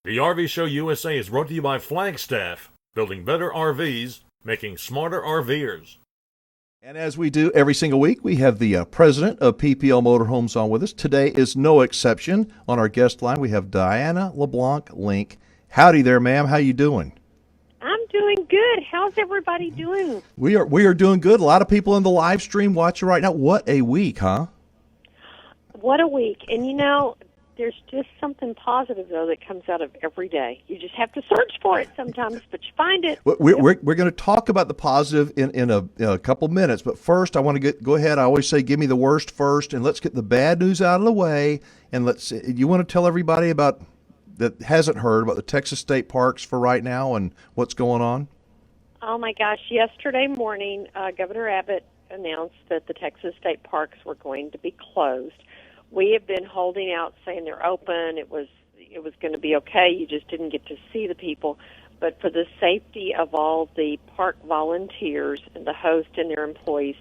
The RV Show USA is brought to you by Flagstaff, building better RVs, making smarter RVers. And as we do every single week, we have the president of PPL Motorhomes on with us. Today is no exception. On our guest line, we have Diana LeBlanc Link. Howdy there, ma'am. How you doing? I'm doing good. How's everybody doing? We are doing good. A lot of people in the live stream watching right now. What a week, huh? What a week. And you know, there's just something positive, though, that comes out of every day. You just have to search for it sometimes, but you find it. We're going to talk about the positive in a couple minutes, but first I want to go ahead. I always say give me the worst first, and let's get the bad news out of the way. And you want to tell everybody about that hasn't heard about the Texas state parks for right now and what's going on? Oh, my gosh. Yesterday morning, Governor Abbott announced that the Texas state parks were going to be closed. We have been holding out saying they're open. It was going to be okay. You just didn't get to see the people. But for the safety of all the park volunteers and the host and their employees,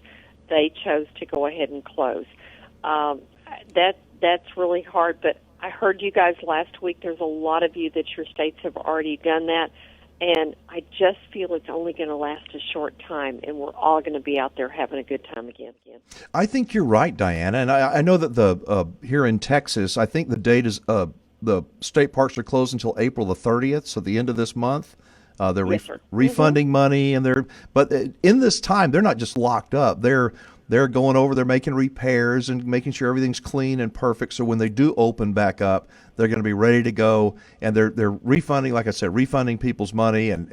they chose to go ahead and close. That's really hard. But I heard you guys last week. There's a lot of you that your states have already done that. And I just feel it's only going to last a short time, and we're all going to be out there having a good time again. I think you're right, Diana. And I know that the here in Texas, I think the date is the state parks are closed until April the 30th, so the end of this month. They're Yes, refunding money, and but in this time they're not just locked up. They're going over, they're making repairs and making sure everything's clean and perfect. So when they do open back up, they're going to be ready to go. And they're refunding, like I said, refunding people's money. And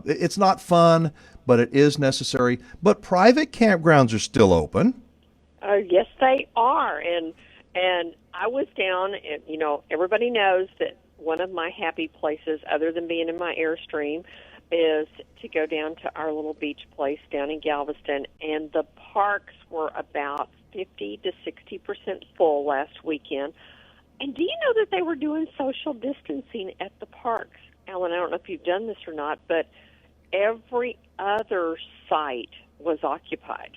it's not fun, but it is necessary. But private campgrounds are still open. Yes, they are. And I was down, and, you know, everybody knows that one of my happy places, other than being in my Airstream, is to go down to our little beach place down in Galveston, and the parks were about 50 to 60% full last weekend. And do you know that they were doing social distancing at the parks? Alan, I don't know if you've done this or not, but every other site was occupied.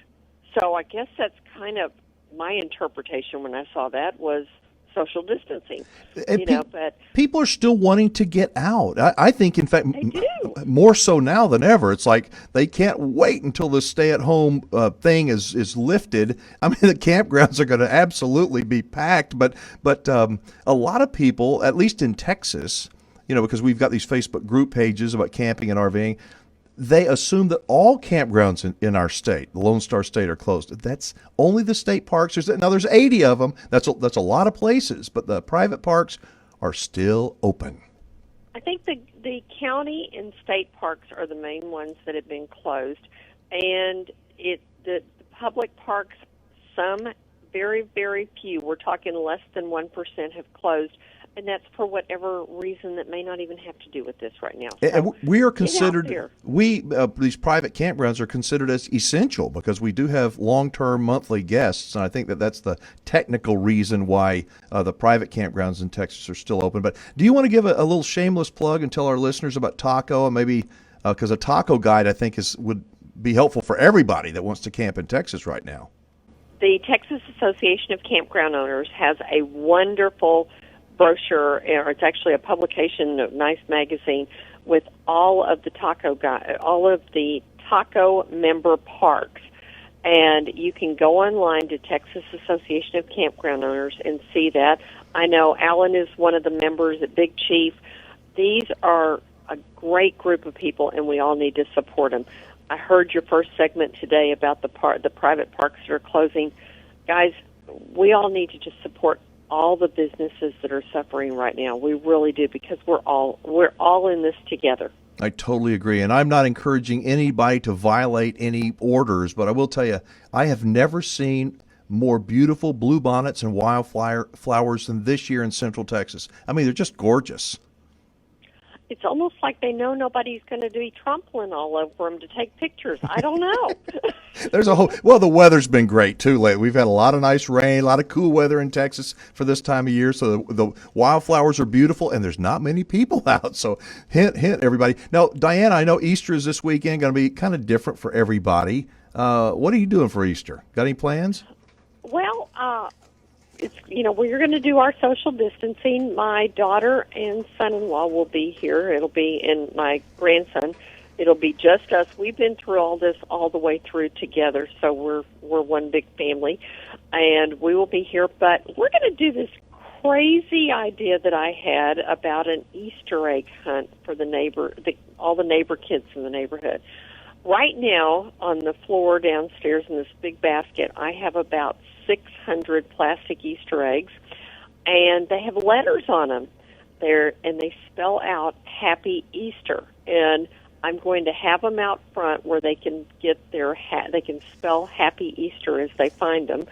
So I guess that's kind of my interpretation when I saw that was social distancing, but people are still wanting to get out. I think, in fact, they do. More so now than ever. It's like they can't wait until the stay-at-home thing is lifted. I mean, the campgrounds are going to absolutely be packed, but a lot of people, at least in Texas, because we've got these Facebook group pages about camping and RVing, they assume that all campgrounds in our state, the Lone Star State, are closed. That's only the state parks. There's 80 of them. That's a lot of places, but the private parks are still open. I think the county and state parks are the main ones that have been closed, and the public parks, some very, very few, we're talking less than 1%, have closed. And that's for whatever reason that may not even have to do with this right now. So and we are considered, these private campgrounds are considered as essential because we do have long-term monthly guests. And I think that's the technical reason why the private campgrounds in Texas are still open. But do you want to give a little shameless plug and tell our listeners about Taco, and maybe because a taco guide, I think, would be helpful for everybody that wants to camp in Texas right now? The Texas Association of Campground Owners has a wonderful brochure, or it's actually a publication, a nice magazine, with all of the taco member parks. And you can go online to Texas Association of Campground Owners and see that. I know Alan is one of the members at Big Chief. These are a great group of people, and we all need to support them. I heard your first segment today about the private parks that are closing. Guys, we all need to just support all the businesses that are suffering right now. We really do, because we're all in this together. I totally agree, and I'm not encouraging anybody to violate any orders, but I will tell you, I have never seen more beautiful bluebonnets and wildflowers than this year in Central Texas. I mean, they're just gorgeous. It's almost like they know nobody's going to be trampling all over them to take pictures. I don't know. The weather's been great, too, lately. We've had a lot of nice rain, a lot of cool weather in Texas for this time of year, so the wildflowers are beautiful, and there's not many people out, so hint, everybody. Now, Diana, I know Easter is this weekend, going to be kind of different for everybody. What are you doing for Easter? Got any plans? Well, we're going to do our social distancing. My daughter and son-in-law will be here. It'll be, and my grandson. It'll be just us. We've been through all this all the way through together, so we're one big family, and we will be here. But we're going to do this crazy idea that I had about an Easter egg hunt for all the neighbor kids in the neighborhood. Right now, on the floor downstairs in this big basket, I have about 600 plastic Easter eggs, and they have letters on them. And they spell out Happy Easter. And I'm going to have them out front where they can get they can spell Happy Easter as they find them.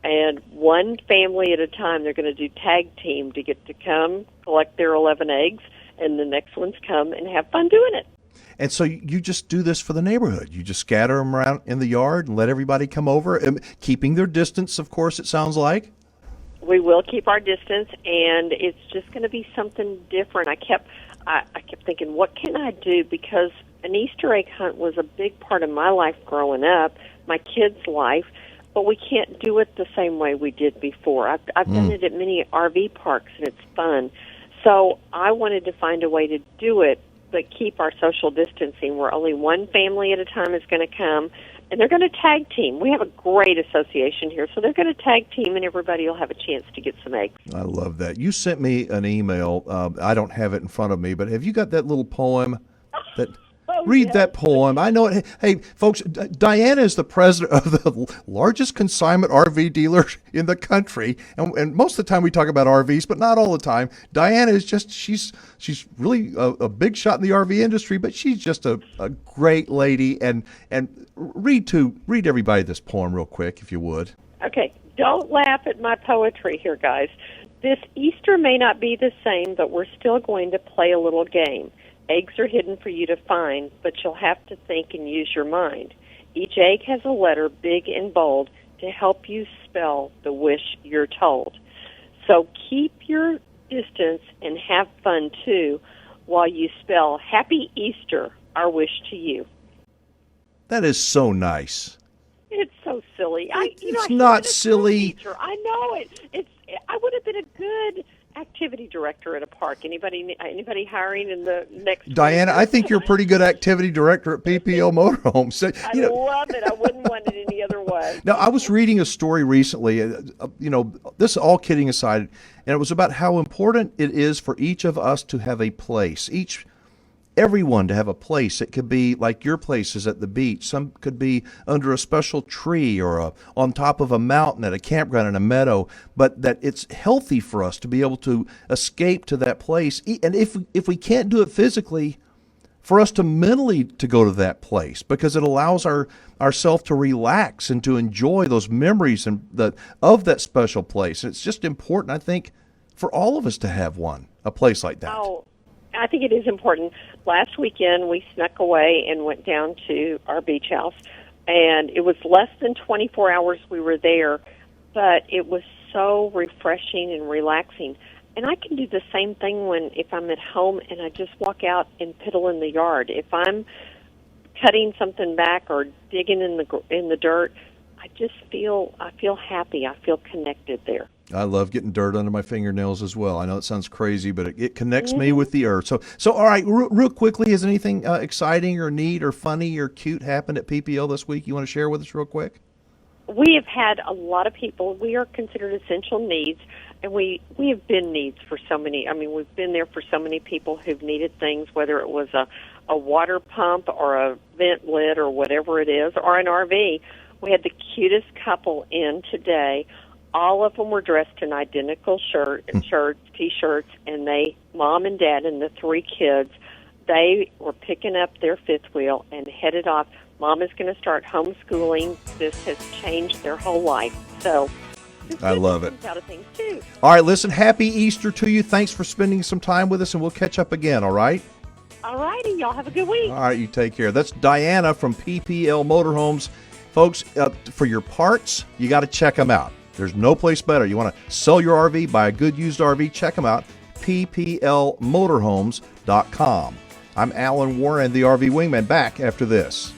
And one family at a time, they're going to do tag team to get to come collect their 11 eggs, and the next ones come and have fun doing it. And so you just do this for the neighborhood. You just scatter them around in the yard and let everybody come over, keeping their distance, of course, it sounds like. We will keep our distance, and it's just going to be something different. I kept thinking, what can I do? Because an Easter egg hunt was a big part of my life growing up, my kids' life, but we can't do it the same way we did before. I've done it at many RV parks, and it's fun. So I wanted to find a way to do it, but keep our social distancing where only one family at a time is going to come, and they're going to tag team. We have a great association here, so they're going to tag team, and everybody will have a chance to get some eggs. I love that. You sent me an email. I don't have it in front of me, but have you got that little poem that... Read that poem. I know it. Hey, folks, Diana is the president of the largest consignment RV dealer in the country. And most of the time we talk about RVs, but not all the time. Diana is just, she's really a big shot in the RV industry, but she's just a great lady. And read everybody this poem real quick, if you would. Okay. Don't laugh at my poetry here, guys. This Easter may not be the same, but we're still going to play a little game. Eggs are hidden for you to find, but you'll have to think and use your mind. Each egg has a letter, big and bold, to help you spell the wish you're told. So keep your distance and have fun, too, while you spell Happy Easter, our wish to you. That is so nice. It's so silly. It's not silly. Teacher. I know it. I would have been a good activity director at a park. Anybody hiring in the next? Diana, I think you're a pretty good activity director at PPL Motorhomes. So, I love it. I wouldn't want it any other way. Now, I was reading a story recently. This all kidding aside, and it was about how important it is for each of us to have a place. Everyone to have a place. It could be like your place is at the beach. Some could be under a special tree or on top of a mountain at a campground in a meadow. But that it's healthy for us to be able to escape to that place. And if we can't do it physically, for us to mentally to go to that place, because it allows ourself to relax and to enjoy those memories of that special place. It's just important, I think, for all of us to have a place like that. Oh, I think it is important. Last weekend, we snuck away and went down to our beach house, and it was less than 24 hours we were there, but it was so refreshing and relaxing. And I can do the same thing if I'm at home and I just walk out and piddle in the yard. If I'm cutting something back or digging in the dirt, I feel happy. I feel connected there. I love getting dirt under my fingernails as well. I know it sounds crazy, but it connects me with the earth. So all right, real quickly, has anything exciting or neat or funny or cute happened at PPL this week you want to share with us real quick? We have had a lot of people. We are considered essential needs, and we have been needs for so many. I mean, we've been there for so many people who've needed things, whether it was a water pump or a vent lid or whatever it is, or an RV. We had the cutest couple in today. All of them were dressed in identical shirts, T-shirts, and Mom and Dad and the 3 kids, they were picking up their fifth wheel and headed off. Mom is going to start homeschooling. This has changed their whole life. So I love it. Out of things too. All right, listen, happy Easter to you. Thanks for spending some time with us, and we'll catch up again, all right? All righty. Y'all have a good week. All right, you take care. That's Diana from PPL Motorhomes. Folks, for your parts, you got to check them out. There's no place better. You want to sell your RV, buy a good used RV, check them out, pplmotorhomes.com. I'm Alan Warren, the RV Wingman, back after this.